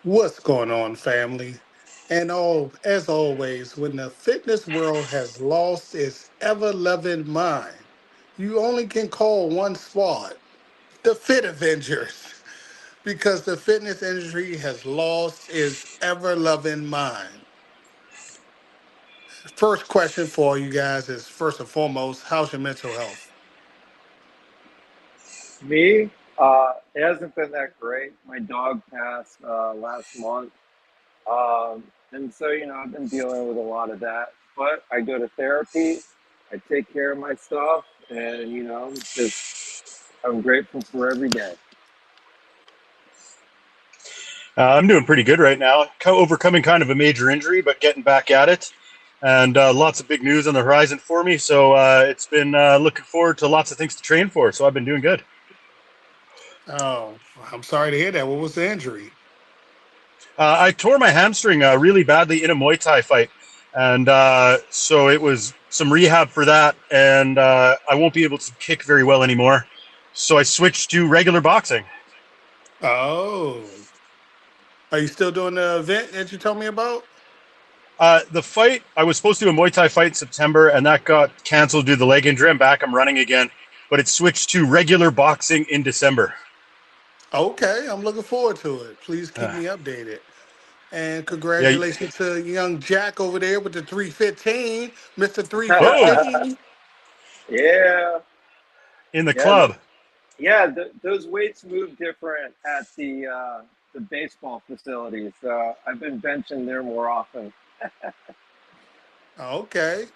What's going on, family? And as always, when the fitness world has lost its ever loving mind, you only can call one squad the Fit Avengers because the fitness industry has lost its ever loving mind. First question for all you guys is first and foremost, how's your mental health? Me, it hasn't been that great. My dog passed last month. And so, I've been dealing with a lot of that. But I go to therapy, I take care of my stuff, and, I'm grateful for every day. I'm doing pretty good right now. Overcoming kind of a major injury, but getting back at it. And lots of big news on the horizon for me. So it's been looking forward to lots of things to train for. So I've been doing good. Oh, I'm sorry to hear that. What was the injury? I tore my hamstring really badly in a Muay Thai fight. And so it was some rehab for that. And I won't be able to kick very well anymore. So I switched to regular boxing. Oh, are you still doing the event that you told me about? The fight, I was supposed to do a Muay Thai fight in September, and that got canceled due to the leg injury. I'm back. I'm running again, but it switched to regular boxing in December. Okay, I'm looking forward to it. Please keep Uh, me updated. And yeah. congratulations to young Jack over there with the 315, Mr. Oh, 315. Yeah, in the yeah, club. those weights move different at the baseball facilities. I've been benching there more often. Okay.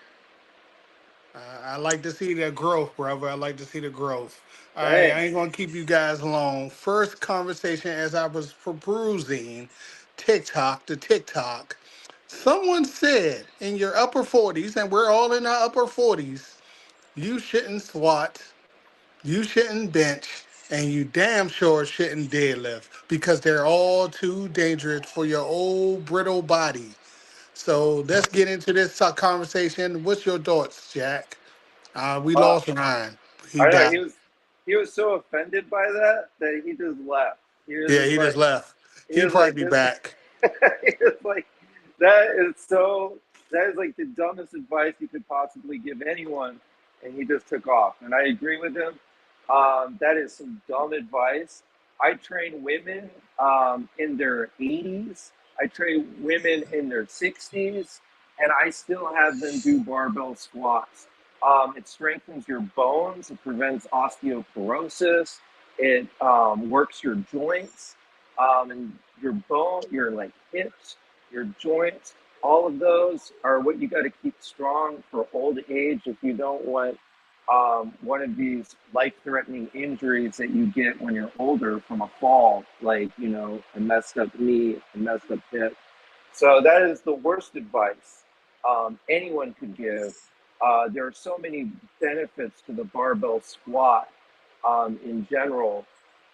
I like to see the growth, brother. I like to see the growth. All right, I ain't Thanks. gonna keep you guys long. First conversation as I was perusing TikTok, someone said in your upper 40s, and we're all in our upper 40s, you shouldn't squat, you shouldn't bench, and you damn sure shouldn't deadlift because they're all too dangerous for your old brittle body. So let's get into this conversation. What's your thoughts, Jack? We Uh, lost Ryan. He I know died. he was so offended by that he just left. He was Yeah, just he just like left. he He'll was probably like be this. back. He was like that is so that is like the dumbest advice you could possibly give anyone, and he just took off. And I agree with him. That is some dumb advice. I train women in their 80s. I train women in their 60s, and I still have them do barbell squats. It strengthens your bones. It prevents osteoporosis. It works your joints and your bone, your like hips, your joints. All of those are what you got to keep strong for old age if you don't want one of these life-threatening injuries that you get when you're older from a fall, like a messed up knee, a messed up hip. So that is the worst advice anyone could give. There are so many benefits to the barbell squat in general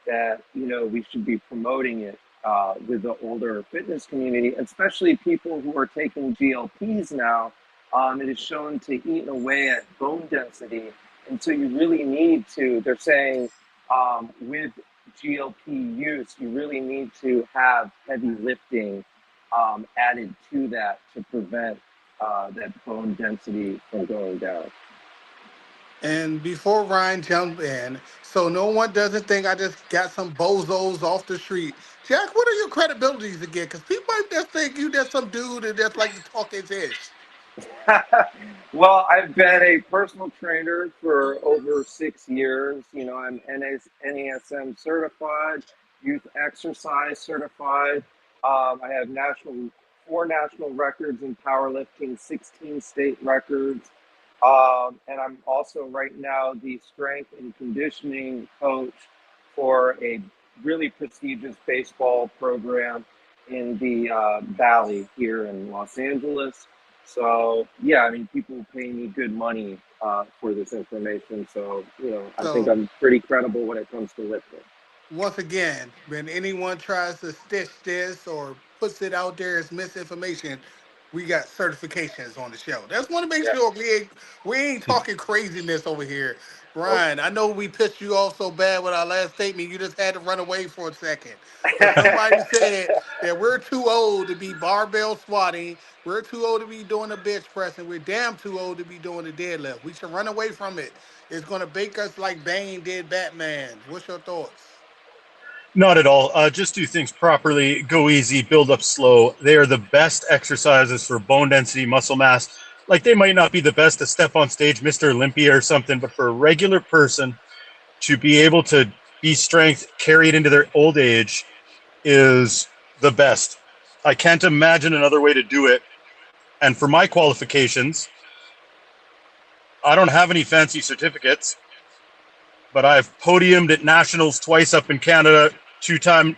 that we should be promoting it with the older fitness community, especially people who are taking GLPs now. It is shown to eat away at bone density, and so you really need to. They're saying with GLP use, you really need to have heavy lifting added to that to prevent that bone density from going down. And before Ryan jumped in, so no one doesn't think I just got some bozos off the street. Jack, what are your credibilities again? Because people might just think you just some dude that just like to talk his ish. Well, I've been a personal trainer for over 6 years. I'm NASM certified, youth exercise certified. I have four national records in powerlifting, 16 state records. And I'm also right now the strength and conditioning coach for a really prestigious baseball program in the Valley here in Los Angeles. So yeah, I mean, people pay me good money for this information. So I think So I'm pretty credible when it comes to lifting. once again, when anyone tries to stitch this or puts it out there as misinformation, we got certifications on the show. Just want to make Yeah, sure we ain't talking craziness over here. Ryan, I know we pissed you off so bad with our last statement, you just had to run away for a second. But somebody said that we're too old to be barbell squatting, we're too old to be doing the bench press, and we're damn too old to be doing the deadlift. We should run away from it. It's going to bake us like Bane did Batman. What's your thoughts? Not at all. Just do things properly, go easy, build up slow. They are the best exercises for bone density, muscle mass. Like, they might not be the best to step on stage, Mr. Olympia or something, but for a regular person to be able to be strength, carry it into their old age is the best. I can't imagine another way to do it. And for my qualifications, I don't have any fancy certificates, but I've podiumed at nationals twice up in Canada, 2-time.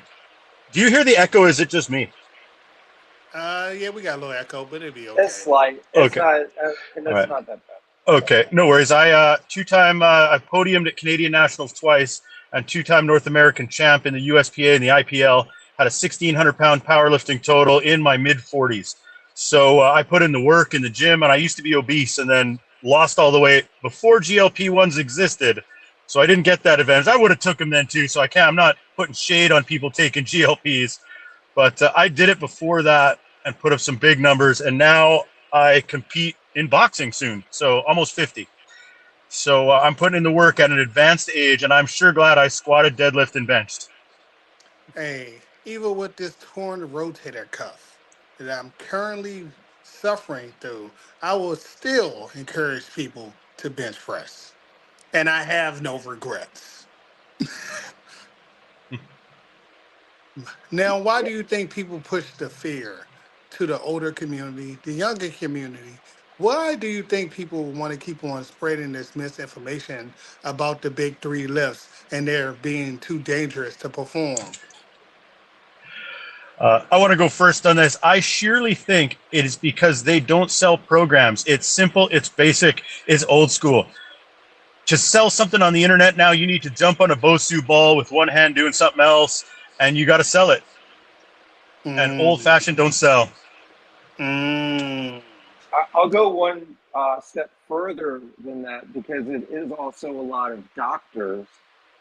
Do you hear the echo? Is it just me? Yeah, we got a little echo, but it'll be It's okay. slight. It's Okay. not, and All it's right. not that bad. Okay, no worries. I 2-time I podiumed at Canadian Nationals twice, and 2-time North American champ in the USPA and the IPL. Had a 1,600-pound powerlifting total in my mid 40s. So I put in the work in the gym, and I used to be obese, and then lost all the weight before GLP-1s existed. So I didn't get that advantage. I would have took them then too. So I can't. I'm not putting shade on people taking GLPs, but I did it before that and put up some big numbers, and now I compete in boxing soon, so almost 50. So I'm putting in the work at an advanced age, and I'm sure glad I squatted, deadlift, and benched. Hey, even with this torn rotator cuff that I'm currently suffering through, I will still encourage people to bench press. And I have no regrets. Now, why do you think people push the fear to the older community, the younger community? Why do you think people want to keep on spreading this misinformation about the big three lifts and they're being too dangerous to perform? I want to go first on this. I surely think it is because they don't sell programs. It's simple, it's basic, it's old school. To sell something on the internet now, you need to jump on a Bosu ball with one hand doing something else, and you got to sell it. And old Mm, fashioned don't sell. mm. I'll go one step further than that because it is also a lot of doctors,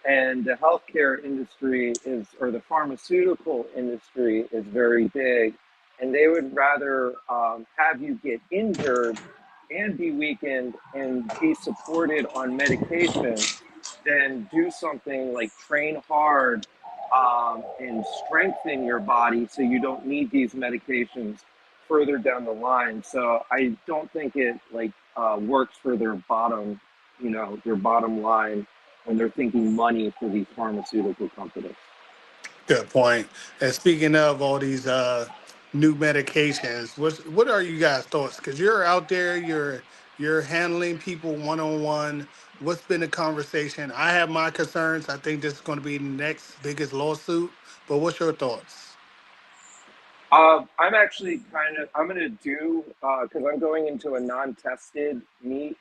and the healthcare industry is, or the pharmaceutical industry is very big, and they would rather have you get injured and be weakened and be supported on medication than do something like train hard and strengthen your body so you don't need these medications further down the line. So I don't think it like works for their bottom, their bottom line when they're thinking money for these pharmaceutical companies. Good point. And speaking of all these new medications, what are you guys' thoughts? Because you're out there, you're handling people one on one. What's been the conversation? I have my concerns. I think this is going to be the next biggest lawsuit. But what's your thoughts? I'm actually I'm going to do, because I'm going into a non-tested meet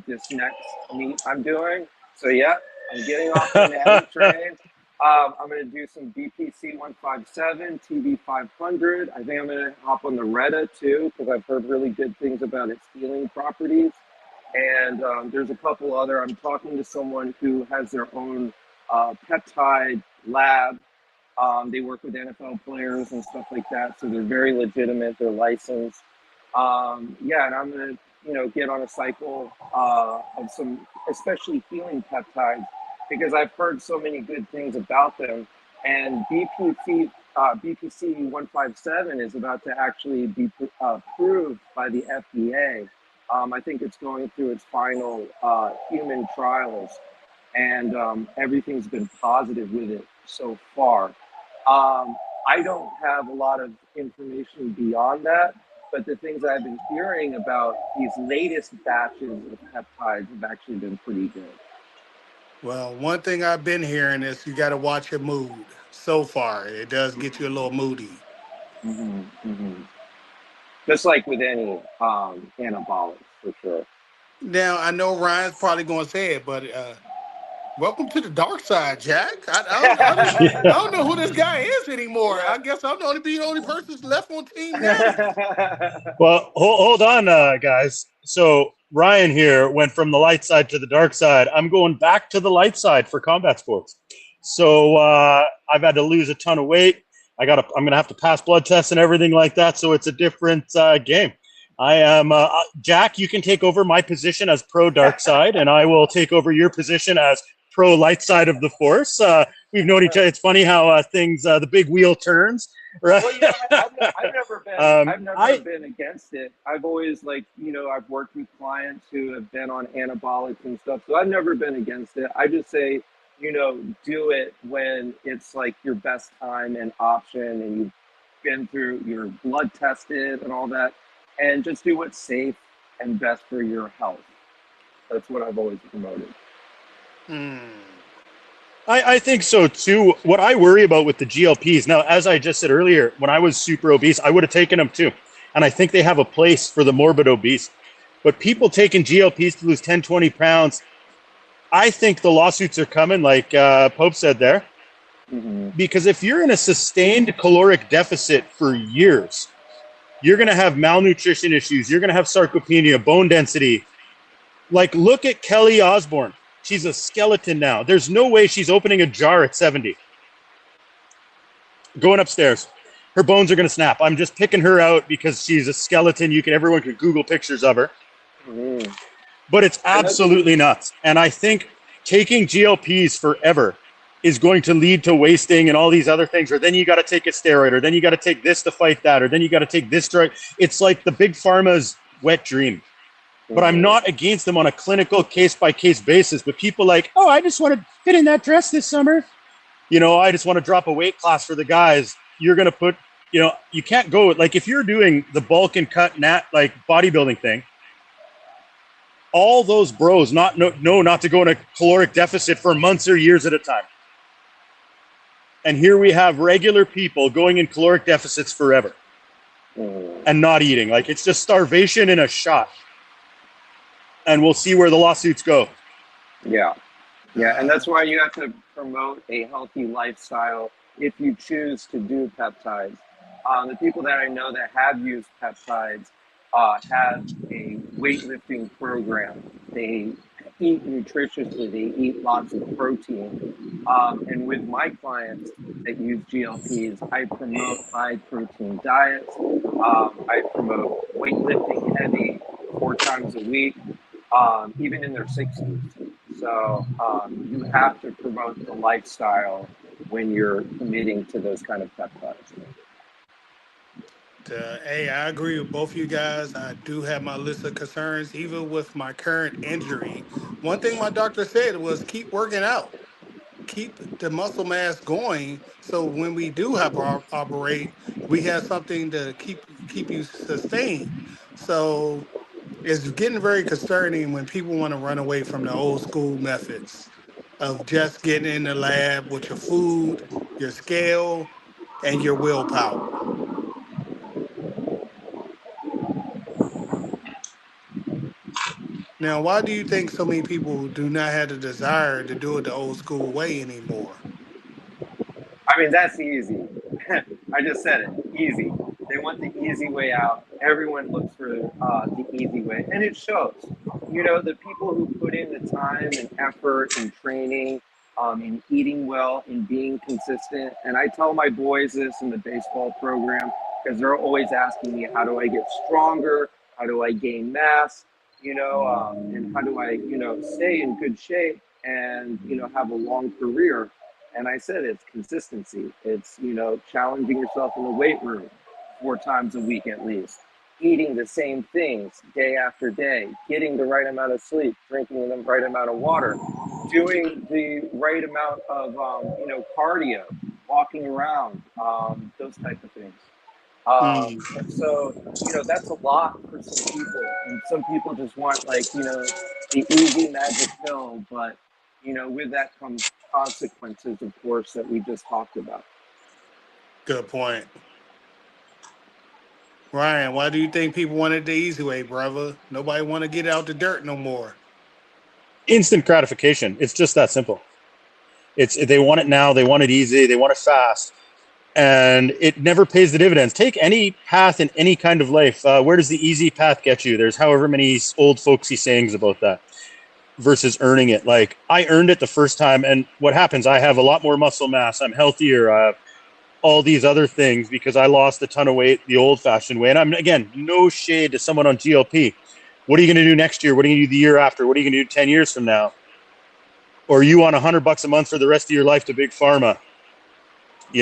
this next meet I'm doing. So, yeah, I'm getting off the natty train. I'm going to do some BPC 157, TB 500. I think I'm going to hop on the Retta too, because I've heard really good things about its healing properties. And there's a couple other, I'm talking to someone who has their own peptide lab. They work with NFL players and stuff like that, so they're very legitimate. They're licensed. Yeah, and I'm gonna, get on a cycle of some, especially healing peptides, because I've heard so many good things about them. And BPC 157 is about to actually be approved by the FDA. I think it's going through its final human trials, and everything's been positive with it so far. I don't have a lot of information beyond that, but the things I've been hearing about these latest batches of peptides have actually been pretty good. Well, one thing I've been hearing is you got to watch your mood. So far, it does get you a little moody. Hmm. Hmm. Just like with any anabolics, for sure. Now, I know Ryan's probably going to say it, but Welcome to the dark side, Jack. I don't know who this guy is anymore. I guess I'm the only person left on Team Natty. Well, hold on, guys. So Ryan here went from the light side to the dark side. I'm going back to the light side for combat sports. So I've had to lose a ton of weight. I'm gonna have to pass blood tests and everything like that. So it's a different game. I am Jack. You can take over my position as pro dark side, and I will take over your position as pro light side of the force. We've known each other. It's funny how things the big wheel turns. Right. Well, I've never been. I've never been against it. I've always I've worked with clients who have been on anabolics and stuff, so I've never been against it. I just say, do it when it's like your best time and option, and you've been through your blood tested and all that, and just do what's safe and best for your health. That's what I've always promoted. I think so too. What I worry about with the GLPs, now, as I just said earlier, when I was super obese, I would have taken them too. And I think they have a place for the morbid obese. But people taking GLPs to lose 10, 20 pounds, I think the lawsuits are coming, like Pope said there. Mm-hmm. Because if you're in a sustained caloric deficit for years, you're going to have malnutrition issues. You're going to have sarcopenia, bone density. Like, look at Kelly Osbourne. She's a skeleton now. There's no way she's opening a jar at 70. Going upstairs. Her bones are going to snap. I'm just picking her out because she's a skeleton. Everyone can Google pictures of her. Mm. But it's absolutely nuts. And I think taking GLPs forever is going to lead to wasting and all these other things. Or then you got to take a steroid, or then you got to take this to fight that, or then you got to take this drug. It's like the big pharma's wet dream. But I'm not against them on a clinical case-by-case basis. But people like, oh, I just want to fit in that dress this summer. I just want to drop a weight class for the guys. You're going to put, you can't go. Like, if you're doing the bulk and cut bodybuilding thing, all those bros not to go in a caloric deficit for months or years at a time. And here we have regular people going in caloric deficits forever and not eating. Like, it's just starvation in a shot. And we'll see where the lawsuits go. Yeah. And that's why you have to promote a healthy lifestyle if you choose to do peptides. The people that I know that have used peptides have a weightlifting program. They eat nutritiously. They eat lots of protein. And with my clients that use GLPs, I promote high protein diets. I promote weightlifting heavy 4 times a week. Even in their 60s. So you have to promote the lifestyle when you're committing to those kind of peptides. Hey, I agree with both you guys. I do have my list of concerns, even with my current injury. One thing my doctor said was keep working out, keep the muscle mass going, so when we do have to operate, we have something to keep you sustained. So it's getting very concerning when people want to run away from the old school methods of just getting in the lab with your food, your scale, and your willpower. Now, why do you think so many people do not have the desire to do it the old school way anymore? I mean, that's easy. I just said it, easy. They want the easy way out. Everyone looks for the easy way, and it shows. The people who put in the time and effort and training, in eating well, in being consistent. And I tell my boys this in the baseball program because they're always asking me, how do I get stronger? How do I gain mass? And how do I, stay in good shape and, have a long career? And I said, it's consistency. It's, challenging yourself in the weight room 4 times a week at least, eating the same things day after day, getting the right amount of sleep, drinking the right amount of water, doing the right amount of, cardio, walking around, those type of things. So, that's a lot for some people. And some people just want the easy magic pill, but, with that comes consequences, of course, that we just talked about. Good point. Ryan, why do you think people wanted the easy way, brother? Nobody want to get out the dirt no more. Instant gratification. It's just that simple. They want it now, they want it easy, they want it fast, and it never pays the dividends. Take any path in any kind of life. Where does the easy path get you? There's however many old folksy sayings about that, versus earning it. Like, I earned it the first time, and what happens? I have a lot more muscle mass. I'm healthier. All these other things because I lost a ton of weight the old-fashioned way. And I'm, again, no shade to someone on GLP. What are you going to do next year? What are you going to do the year after? What are you going to do 10 years from now? Or you want $100 a month for the rest of your life to Big Pharma,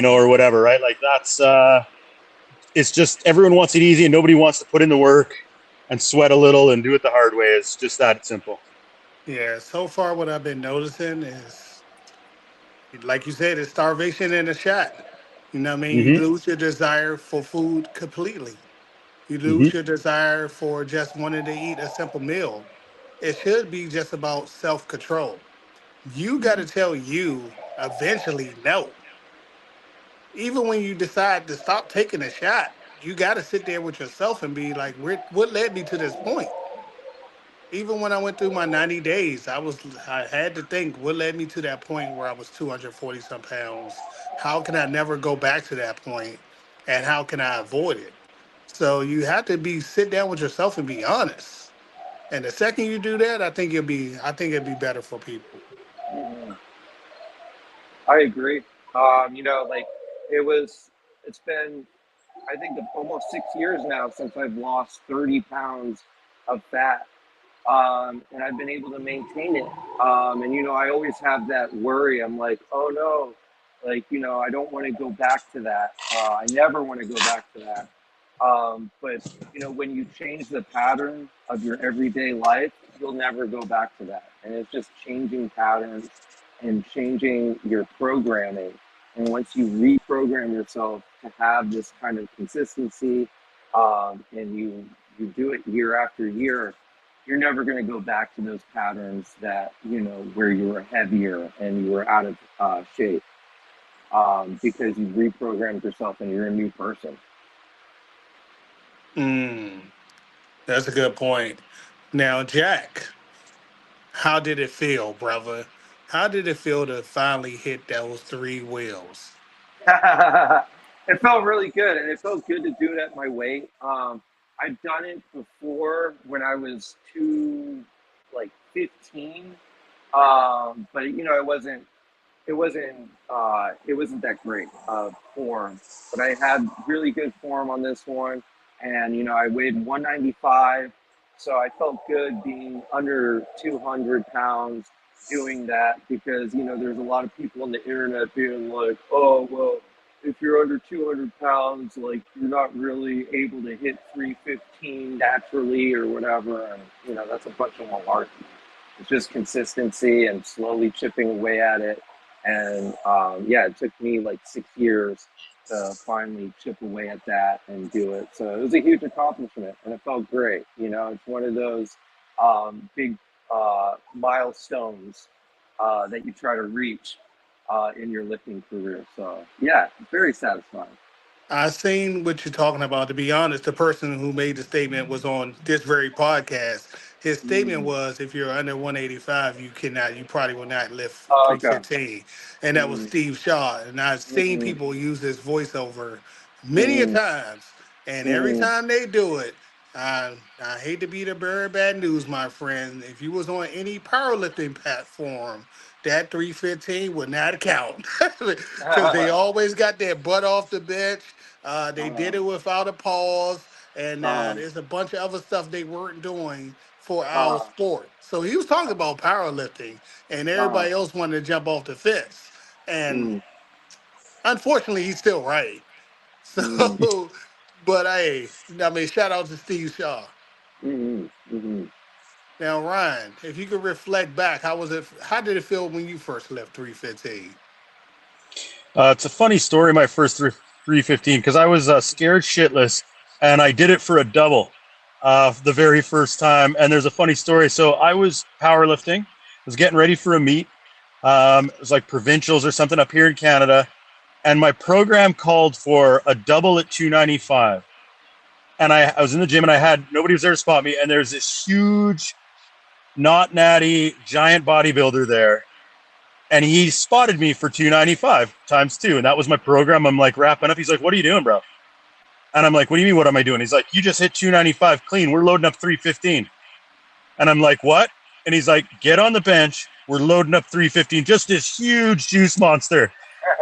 or whatever, right? Like, that's it's just everyone wants it easy and nobody wants to put in the work and sweat a little and do it the hard way. It's just that simple. Yeah, so far what I've been noticing is, like you said, it's starvation in the shot. You know what I mean? You Mm-hmm. lose your desire for food completely. You Mm-hmm. lose your desire for just wanting to eat a simple meal. It should be just about self control. You got to tell you eventually no. Even when you decide to stop taking a shot, you got to sit there with yourself and be like, what led me to this point? Even when I went through my 90 days, I had to think what led me to that point where I was 240 some pounds. How can I never go back to that point, and how can I avoid it? So you have to be sit down with yourself and be honest. And the second you do that, I think it'd be better for people. Mhm. I agree. Like it was, it's been, I think, almost 6 years now since I've lost 30 pounds of fat. And I've been able to maintain it. And I always have that worry. I'm like, oh no, like, I don't want to go back to that. I never want to go back to that. But when you change the pattern of your everyday life, you'll never go back to that. And it's just changing patterns and changing your programming. And once you reprogram yourself to have this kind of consistency, and you do it year after year, you're never going to go back to those patterns that where you were heavier and you were out of shape, because you reprogrammed yourself and you're a new person. Mm, that's a good point. Now, Jack, how did it feel, brother? How did it feel to finally hit those three wheels? It felt really good, and it felt good to do it at my weight. I've done it before when I was like 15, but it wasn't that great form. But I had really good form on this one, and I weighed 195, so I felt good being under 200 pounds doing that, because there's a lot of people on the internet being like, oh well, if you're under 200 pounds, like, you're not really able to hit 315 naturally or whatever, and that's a bunch of malarkey. It's just consistency and slowly chipping away at it. And yeah, it took me like 6 years to finally chip away at that and do it. So it was a huge accomplishment, and it felt great. It's one of those big milestones that you try to reach in your lifting career. So yeah, very satisfying. I seen what you're talking about. To be honest, the person who made the statement was on this very podcast. His statement Mm. was, if you're under 185, you probably will not lift Oh, okay. 315. And that was Mm, Steve Shaw. And I've seen mm, people use this voiceover many a mm, times. And every mm, time they do it, I hate to be the bearer of bad news, my friend. If you was on any powerlifting platform, that 315 would not count, because they uh, always got their butt off the bench. They did it without a pause, and uh, there's a bunch of other stuff they weren't doing for our uh, sport. So he was talking about powerlifting, and uh, everybody else wanted to jump off the fence. And mm, unfortunately, he's still right. mm, So, but hey, I mean, shout out to Steve Shaw. mm, mm. Now, Ryan, if you could reflect back, how was it? How did it feel when you first left 315? It's a funny story, my first 315, because I was scared shitless, and I did it for a double the very first time. And there's a funny story. So I was powerlifting, was getting ready for a meet. It was like provincials or something up here in Canada, and my program called for a double at 295. And I was in the gym, and I had nobody was there to spot me. And there's this huge, not natty, giant bodybuilder there. And he spotted me for 295 times 2. And that was my program. I'm like wrapping up. He's like, what are you doing, bro? And I'm like, what do you mean, what am I doing? He's like, you just hit 295 clean. We're loading up 315. And I'm like, what? And he's like, get on the bench. We're loading up 315. Just this huge juice monster.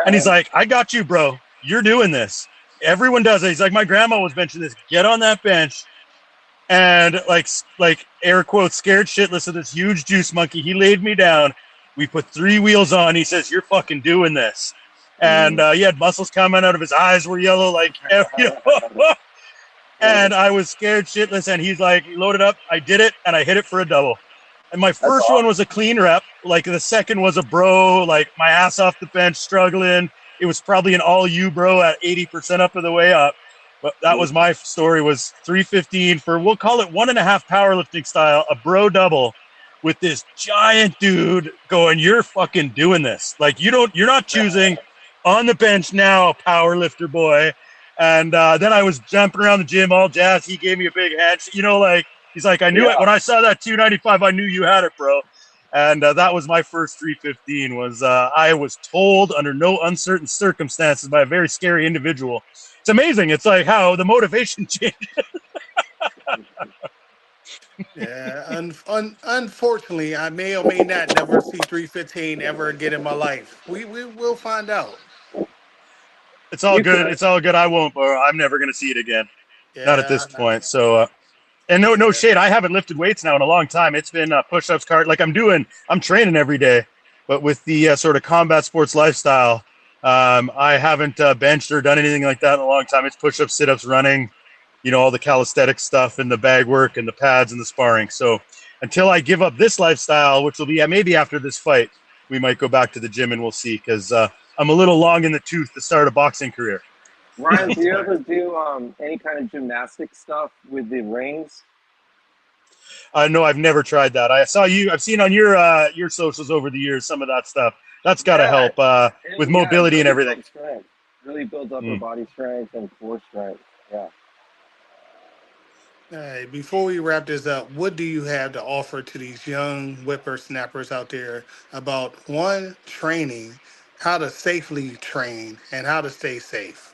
And he's like, I got you, bro. You're doing this. Everyone does it. He's like, my grandma was benching this. Get on that bench. And like air quotes, scared shitless of this huge juice monkey. He laid me down. We put 3 wheels on. He says, you're fucking doing this. And he had muscles coming out of his eyes were yellow, like, and I was scared shitless. And he's like, he loaded up. I did it, and I hit it for a double. And my first one was a clean rep. Like the second was a bro, like my ass off the bench, struggling. It was probably an all you bro at 80% up of the way up. But that was my story, was 315 for, we'll call it 1.5 powerlifting style, a bro double with this giant dude going, you're fucking doing this. Like you're not choosing on the bench now, power lifter boy. And then I was jumping around the gym all jazzed. He gave me a big hand. Like, he's like, I knew it. When I saw that 295, I knew you had it, bro. And that was my first 315 was I was told under no uncertain circumstances by a very scary individual. It's amazing. It's like how the motivation changes. Yeah, unfortunately, I may or may not never see 315 ever again in my life. We will find out. It's all good. It's all good. I won't, bro. I'm never going to see it again. Yeah, Not at this point. So, and no shade. I haven't lifted weights now in a long time. It's been push-ups, like I'm training every day, but with the sort of combat sports lifestyle, I haven't benched or done anything like that in a long time. It's push-ups, sit-ups, running, all the calisthenic stuff and the bag work and the pads and the sparring. So until I give up this lifestyle, which will be maybe after this fight, we might go back to the gym and we'll see, because I'm a little long in the tooth to start a boxing career. Ryan, do you ever do any kind of gymnastic stuff with the rings? No, I've never tried that. I've seen on your socials over the years some of that stuff. That's got to help with mobility and everything. Strength. Really builds up our body strength and core strength. Yeah. Hey, before we wrap this up, what do you have to offer to these young whippersnappers out there about one, training, how to safely train, and how to stay safe?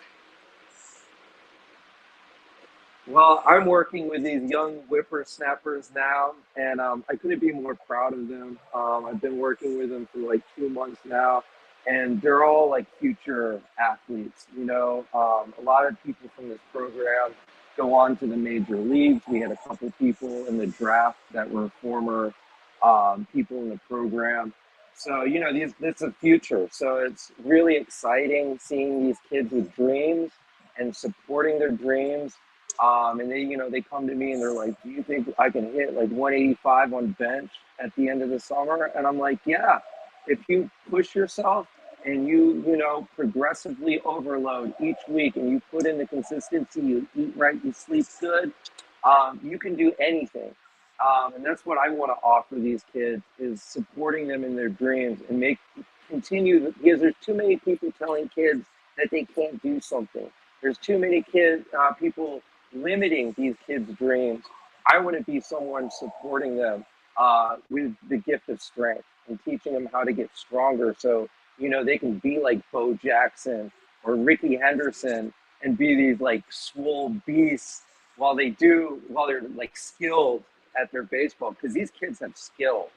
Well, I'm working with these young whippersnappers now, and I couldn't be more proud of them. I've been working with them for like 2 months now, and they're all like future athletes. A lot of people from this program go on to the major leagues. We had a couple people in the draft that were former people in the program. So, this is a future. So it's really exciting seeing these kids with dreams and supporting their dreams. And they come to me and they're like, do you think I can hit like 185 on bench at the end of the summer? And I'm like, yeah, if you push yourself and you progressively overload each week and you put in the consistency, you eat right, you sleep good, you can do anything. And that's what I want to offer these kids, is supporting them in their dreams and continue, because there's too many people telling kids that they can't do something. There's too many people limiting these kids' dreams. I want to be someone supporting them with the gift of strength and teaching them how to get stronger, so they can be like Bo Jackson or Ricky Henderson and be these like swole beasts while they're like skilled at their baseball, because these kids have skill,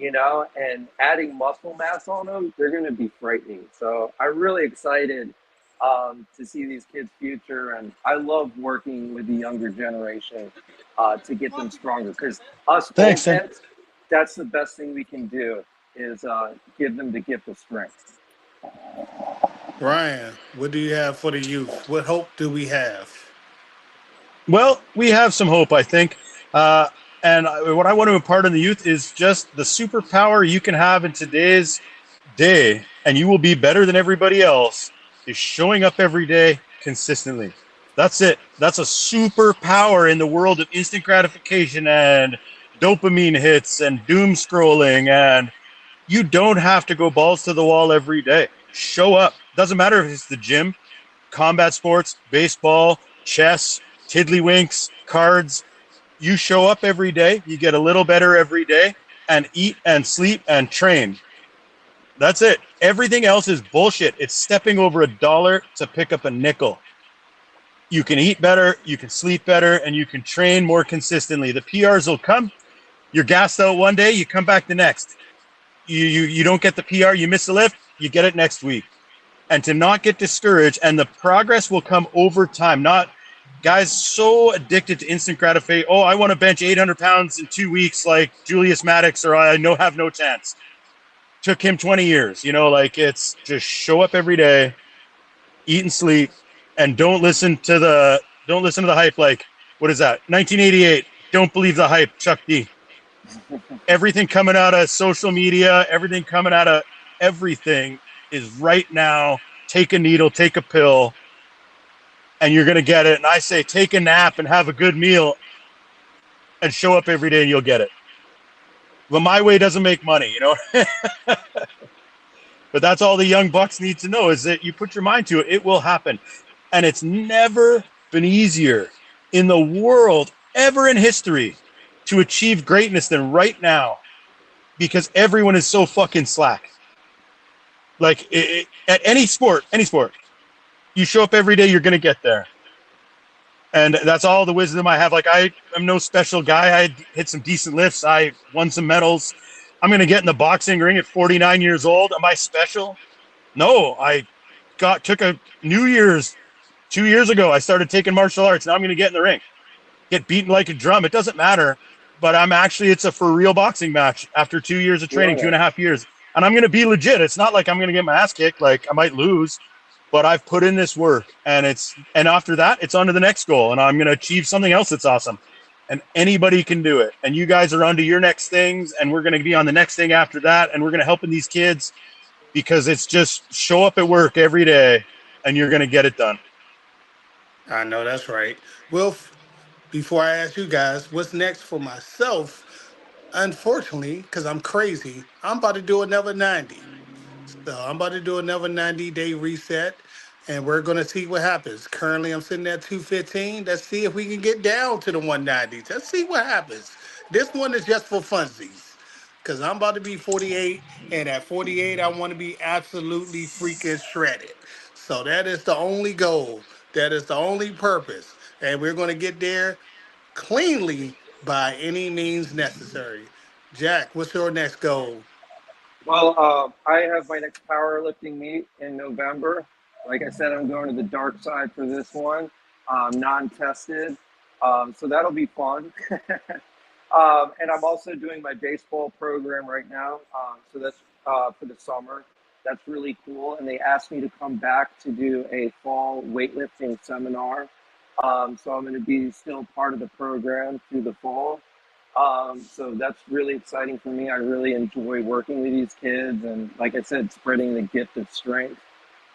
and adding muscle mass on them, they're going to be frightening. So I'm really excited to see these kids' future, and I love working with the younger generation to get them stronger, because us old heads, that's the best thing we can do, is give them the gift of strength. Ryan, what do you have for the youth? What hope do we have? Well, we have some hope, I think. And what I want to impart on the youth is just the superpower you can have in today's day, and you will be better than everybody else, is showing up every day consistently. That's it. That's a superpower in the world of instant gratification and dopamine hits and doom scrolling. And you don't have to go balls to the wall every day. Show up. Doesn't matter if it's the gym, combat sports, baseball, chess, tiddlywinks, cards. You show up every day. You get a little better every day, and eat and sleep and train. That's it. Everything else is bullshit. It's stepping over $1 to pick up a nickel. You can eat better, you can sleep better, and you can train more consistently. The PRs will come. You're gassed out one day, you come back the next. You don't get the PR, you miss a lift, you get it next week. And to not get discouraged, and the progress will come over time. Not guys so addicted to instant gratification. Oh, I want to bench 800 pounds in 2 weeks like Julius Maddox, or I have no chance. Took him 20 years. Like, it's just show up every day, eat and sleep, and don't listen to the hype. Like, what is that? 1988. Don't believe the hype, Chuck D. Everything coming out of social media, everything coming out of everything is right now. Take a needle, take a pill, and you're going to get it. And I say, take a nap and have a good meal and show up every day and you'll get it. Well, my way doesn't make money, But that's all the young bucks need to know, is that you put your mind to it, it will happen. And it's never been easier in the world, ever in history, to achieve greatness than right now, because everyone is so fucking slack. Like, at any sport, you show up every day, you're going to get there. And that's all the wisdom I have. Like, I'm no special guy. I hit some decent lifts. I won some medals. I'm going to get in the boxing ring at 49 years old. Am I special? No, I took a New Year's 2 years ago. I started taking martial arts. Now I'm going to get in the ring, get beaten like a drum. It doesn't matter. But it's a for real boxing match after 2 years of training, 2.5 years. And I'm going to be legit. It's not like I'm going to get my ass kicked. Like, I might lose, but I've put in this work, and after that, it's on to the next goal, and I'm going to achieve something else that's awesome. And anybody can do it. And you guys are on to your next things, and we're going to be on the next thing after that, and we're going to help these kids, because it's just show up at work every day, and you're going to get it done. I know that's right. Well, before I ask you guys what's next for myself, unfortunately, because I'm crazy, I'm about to do another 90. So I'm about to do another 90-day reset, and we're going to see what happens. Currently, I'm sitting at 215. Let's see if we can get down to the 190s. Let's see what happens. This one is just for funsies, because I'm about to be 48, and at 48, I want to be absolutely freaking shredded. So that is the only goal. That is the only purpose. And we're going to get there cleanly by any means necessary. Jack, what's your next goal? Well, I have my next powerlifting meet in November. Like I said, I'm going to the dark side for this one, non-tested. So that'll be fun. And I'm also doing my baseball program right now. So that's for the summer. That's really cool. And they asked me to come back to do a fall weightlifting seminar. So I'm going to be still part of the program through the fall. So that's really exciting for me. I really enjoy working with these kids, and like I said, spreading the gift of strength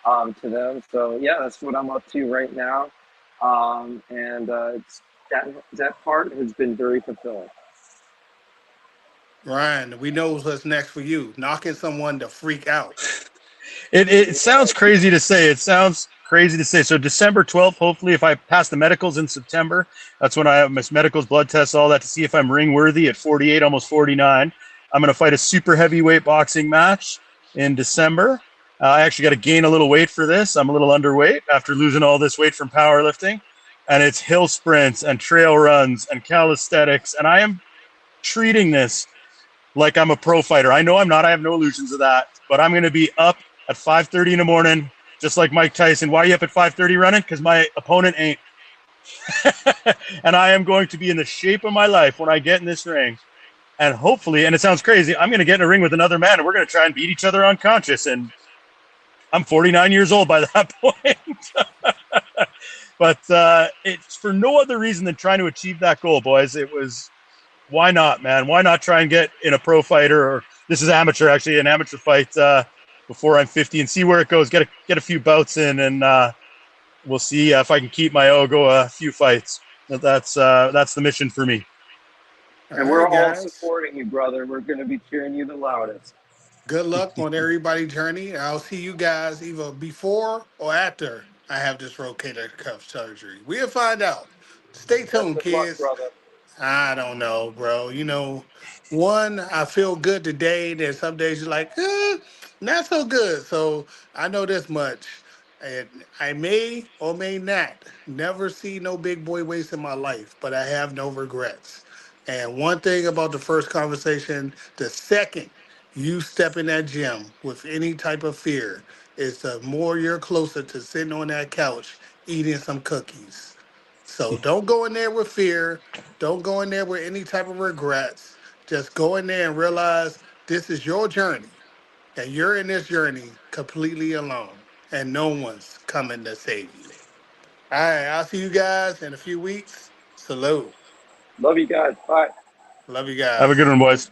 to them. So yeah, that's what I'm up to right now. And it's that part has been very fulfilling. Ryan, we know what's next for you. Knocking someone to freak out. It sounds crazy to say. So December 12th, hopefully, if I pass the medicals in September, that's when I have my medicals, blood tests, all that, to see if I'm ring worthy at 48, almost 49. I'm going to fight a super heavyweight boxing match in December. I actually got to gain a little weight for this. I'm a little underweight after losing all this weight from powerlifting. And it's hill sprints and trail runs and calisthenics. And I am treating this like I'm a pro fighter. I know I'm not. I have no illusions of that. But I'm going to be up at 5:30 in the morning, just like Mike Tyson. Why are you up at 5:30 running? Because my opponent ain't. And I am going to be in the shape of my life when I get in this ring. And hopefully, and it sounds crazy, I'm going to get in a ring with another man, and we're going to try and beat each other unconscious. And I'm 49 years old by that point. But it's for no other reason than trying to achieve that goal, boys. It was, why not, man? Why not try and get in a pro fighter, or this is amateur, actually, an amateur fight before I'm 50, and see where it goes. Get a few bouts in, and we'll see if I can keep my go a few fights. That's the mission for me. And we're all supporting you, brother. We're going to be cheering you the loudest. Good luck on everybody's journey. I'll see you guys either before or after I have this rotator cuff surgery. We'll find out. Stay tuned, kids. Luck, brother. I don't know, bro. One, I feel good today. Then some days you're like, Not so good. So I know this much. And I may or may not never see no big boy waste in my life, but I have no regrets. And one thing about the first conversation, the second you step in that gym with any type of fear, is the more you're closer to sitting on that couch eating some cookies. So don't go in there with fear. Don't go in there with any type of regrets. Just go in there and realize this is your journey and you're in this journey completely alone, and no one's coming to save you. All right, I'll see you guys in a few weeks. Salute. Love you guys. Bye. Love you Have a good guys. one, boys.